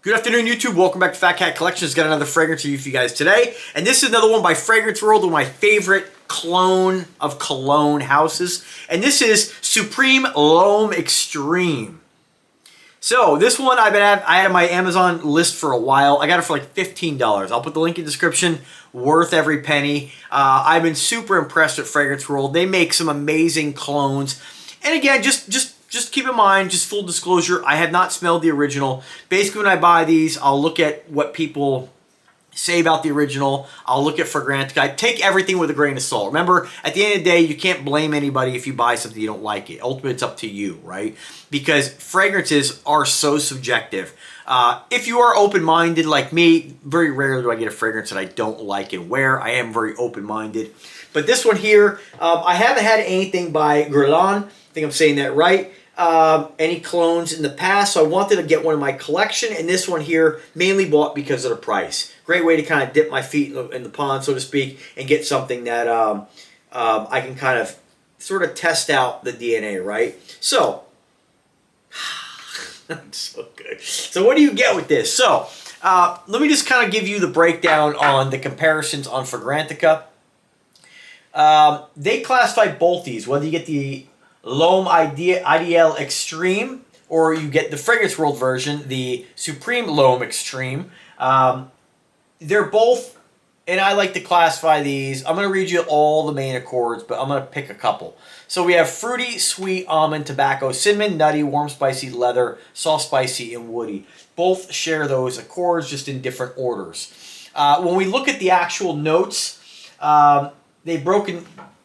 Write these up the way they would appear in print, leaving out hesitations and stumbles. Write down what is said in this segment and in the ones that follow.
Good afternoon, YouTube. Welcome back to Fat Cat Collections. Got another fragrance review for you guys today. And this is another one by Fragrance World, one of my favorite clone of cologne houses. And this is Supreme L'Homme Extreme. So this one I had on my Amazon list for a while. I got it for like $15. I'll put the link in the description. Worth every penny. I've been super impressed with Fragrance World. They make some amazing clones. And again, just keep in mind, just full disclosure, I have not smelled the original. Basically, when I buy these, I'll look at what people say about the original. I'll look at Fragrantica. Take everything with a grain of salt. Remember, at the end of the day, you can't blame anybody if you buy something you don't like it. Ultimately, it's up to you, right? Because fragrances are so subjective. If you are open-minded like me, very rarely do I get a fragrance that I don't like and wear. I am very open-minded. But this one here, I haven't had anything by Guerlain. I think I'm saying that right. Any clones in the past, so I wanted to get one in my collection, and this one here mainly bought because of the price. Great way to kind of dip my feet in the pond, so to speak, and get something that I can kind of sort of test out the DNA, right? So, that's so good. So what do you get with this? So, let me just kind of give you the breakdown on the comparisons on Fragrantica. They classify both these, whether you get the L'Homme Ideal Extreme, or you get the Fragrance World version, the Supreme L'Homme Extreme. They're both, and I like to classify these. I'm going to read you all the main accords, but I'm going to pick a couple. So we have fruity, sweet, almond, tobacco, cinnamon, nutty, warm, spicy, leather, soft, spicy, and woody. Both share those accords, just in different orders. When we look at the actual notes,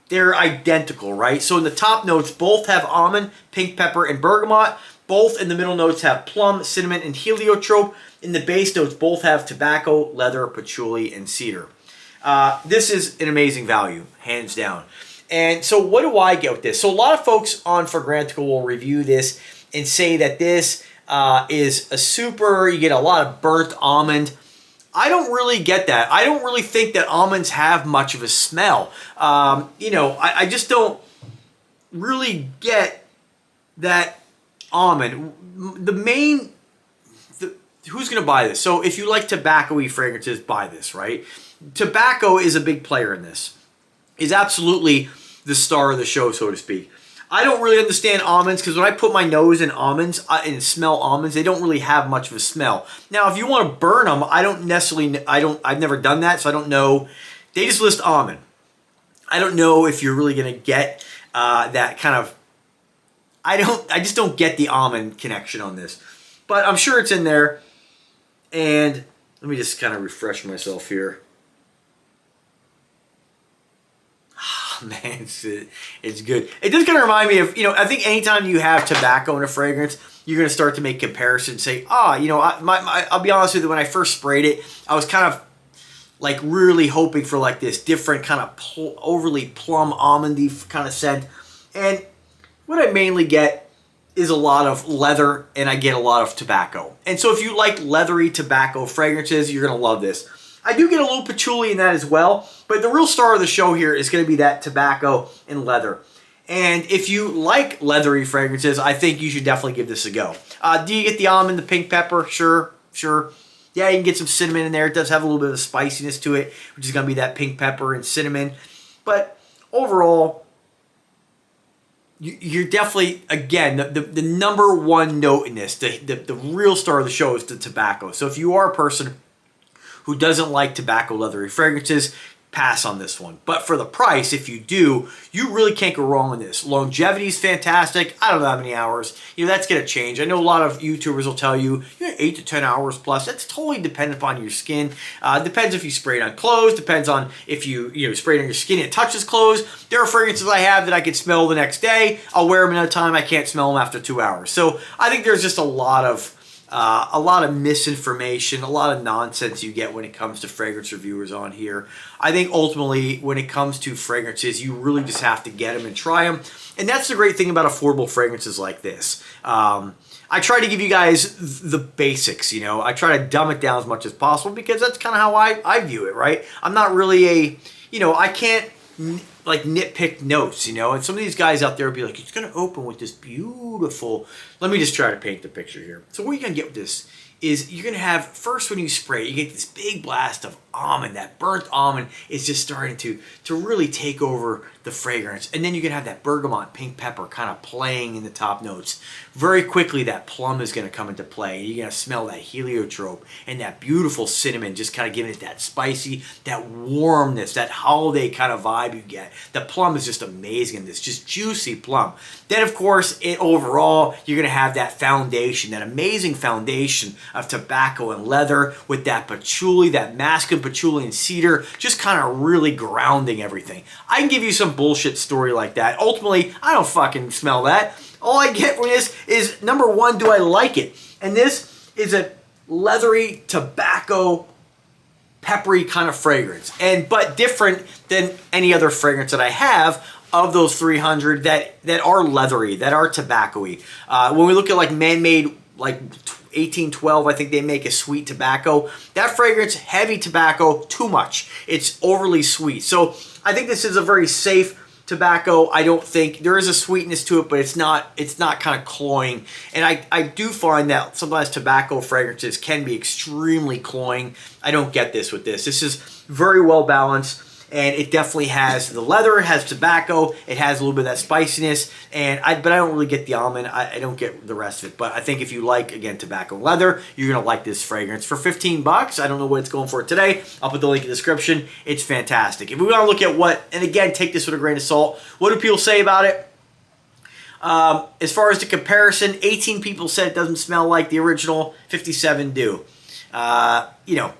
they're identical, right? So in the top notes, both have almond, pink pepper, and bergamot. Both in the middle notes have plum, cinnamon, and heliotrope. In the base notes, both have tobacco, leather, patchouli, and cedar. This is an amazing value, hands down. And so what do I get with this? So a lot of folks on Fragrantica will review this and say that this is a super, you get a lot of burnt almond. I don't really get that. I don't really think that almonds have much of a smell. I just don't really get that almond. Who's going to buy this? So if you like tobacco-y fragrances, buy this, right? Tobacco is a big player in this. Is absolutely the star of the show, so to speak. I don't really understand almonds because when I put my nose in almonds and smell almonds, they don't really have much of a smell. Now, if you want to burn them, I've never done that, so I don't know. They just list almond. I don't know if you're really going to get that kind of, I just don't get the almond connection on this. But I'm sure it's in there. And let me just kind of refresh myself here. Man, it's good. It does kind of remind me of, I think anytime you have tobacco in a fragrance, you're going to start to make comparisons. Say, I'll be honest with you, when I first sprayed it, I was kind of like really hoping for like this different kind of overly plum almondy kind of scent. And what I mainly get is a lot of leather, and I get a lot of tobacco. And so if you like leathery tobacco fragrances, you're going to love this. I do get a little patchouli in that as well, but the real star of the show here is going to be that tobacco and leather. And if you like leathery fragrances, I think you should definitely give this a go. Do you get the almond, the pink pepper? Sure. Yeah, you can get some cinnamon in there. It does have a little bit of spiciness to it, which is going to be that pink pepper and cinnamon. But overall, you're definitely, again, the number one note in this, the real star of the show is the tobacco. So if you are a person who doesn't like tobacco leathery fragrances, pass on this one. But for the price, if you do, you really can't go wrong with this. Longevity is fantastic. I don't know how many hours. That's going to change. I know a lot of YouTubers will tell you, 8 to 10 hours plus. That's totally dependent upon your skin. Depends if you spray it on clothes. Depends on if you spray it on your skin and it touches clothes. There are fragrances I have that I can smell the next day. I'll wear them another time. I can't smell them after 2 hours. So I think there's just a lot of misinformation, a lot of nonsense you get when it comes to fragrance reviewers on here. I think ultimately when it comes to fragrances, you really just have to get them and try them. And that's the great thing about affordable fragrances like this. I try to give you guys the basics, I try to dumb it down as much as possible because that's kind of how I view it, right? I'm not really I can't like nitpick notes, you know, and some of these guys out there will be like, it's going to open with this beautiful, let me just try to paint the picture here. So what you're going to get with this is you're going to have, first when you spray, you get this big blast of almond. That burnt almond is just starting to really take over the fragrance. And then you're going to have that bergamot, pink pepper kind of playing in the top notes. Very quickly, that plum is going to come into play. You're going to smell that heliotrope and that beautiful cinnamon, just kind of giving it that spicy, that warmness, that holiday kind of vibe you get. The plum is just amazing. This just juicy plum. Then, of course, overall, you're going to have that foundation, that amazing foundation of tobacco and leather with that patchouli, that masculine patchouli and cedar, just kind of really grounding everything. I can give you some bullshit story like that. Ultimately, I don't fucking smell that. All I get from this is, number one, do I like it? And this is a leathery, tobacco, peppery kind of fragrance. But different than any other fragrance that I have of those 300 that are leathery, that are tobacco-y. When we look at like man-made, like 1812, I think they make a sweet tobacco. That fragrance, heavy tobacco, too much. It's overly sweet. So I think this is a very safe tobacco. I don't think there is a sweetness to it, but it's not kind of cloying. And I do find that sometimes tobacco fragrances can be extremely cloying. I don't get this with this. This is very well balanced. And it definitely has the leather, it has tobacco, it has a little bit of that spiciness, but I don't really get the almond. I don't get the rest of it. But I think if you like, again, tobacco and leather, you're gonna like this fragrance. For 15 bucks, I don't know what it's going for today. I'll put the link in the description. It's fantastic. If we want to look at what, and again, take this with a grain of salt, what do people say about it? As far as the comparison, 18 people said it doesn't smell like the original, 57 do. You know,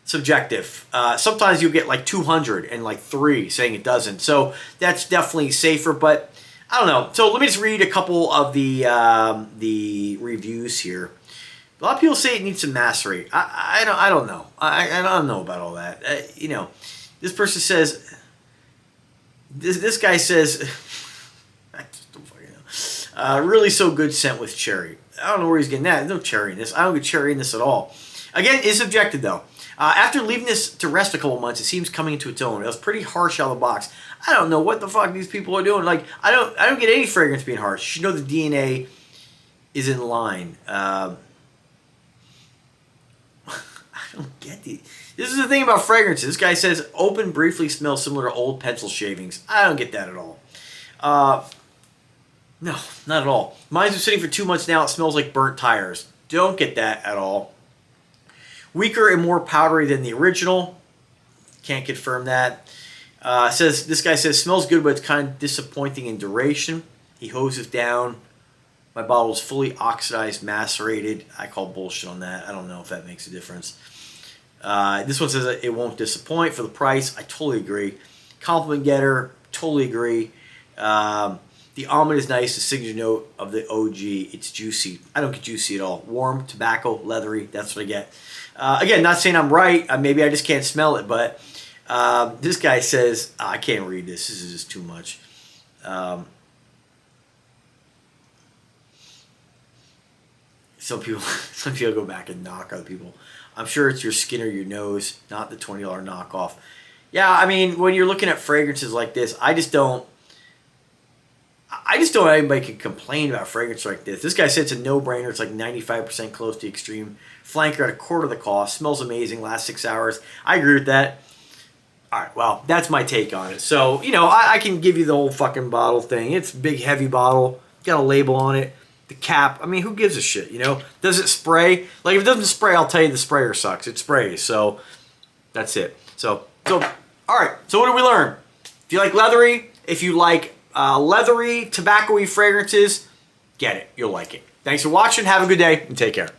subjective. Sometimes you'll get like 200 and like 3 saying it doesn't. So that's definitely safer, but I don't know. So let me just read a couple of the reviews here. A lot of people say it needs to macerate. I don't know. I don't know about all that. You know, this person says, this guy says, I just don't fucking know. Really so good scent with cherry. I don't know where he's getting that. There's no cherry in this. I don't get cherry in this at all. Again, it's subjective though. After leaving this to rest a couple months, it seems coming into its own. It was pretty harsh out of the box. I don't know what the fuck these people are doing. Like, I don't get any fragrance being harsh. You know the DNA is in line. I don't get these. This is the thing about fragrances. This guy says, open briefly smells similar to old pencil shavings. I don't get that at all. No, not at all. Mine's been sitting for 2 months now. It smells like burnt tires. Don't get that at all. Weaker and more powdery than the original. Can't confirm that. This guy says, smells good, but it's kind of disappointing in duration. He hoses down. My bottle is fully oxidized, macerated. I call bullshit on that. I don't know if that makes a difference. This one says it won't disappoint for the price. I totally agree. Compliment getter, totally agree. The almond is nice, the signature note of the OG. It's juicy. I don't get juicy at all. Warm, tobacco, leathery. That's what I get. Again, not saying I'm right. Maybe I just can't smell it. But this guy says, I can't read this. This is just too much. Some people go back and knock other people. I'm sure it's your skin or your nose, not the $20 knockoff. Yeah, I mean, when you're looking at fragrances like this, I just don't know anybody can complain about fragrance like this. This guy said it's a no-brainer. It's like 95% close to extreme. Flanker at 1/4 the cost. Smells amazing. Lasts 6 hours. I agree with that. All right, well, that's my take on it. So, you know, I can give you the whole fucking bottle thing. It's a big, heavy bottle. Got a label on it. The cap. I mean, who gives a shit, you know? Does it spray? Like, if it doesn't spray, I'll tell you the sprayer sucks. It sprays. So, that's it. So all right. So, what did we learn? If you like leathery, if you like leathery, tobacco-y fragrances, get it. You'll like it. Thanks for watching. Have a good day and take care.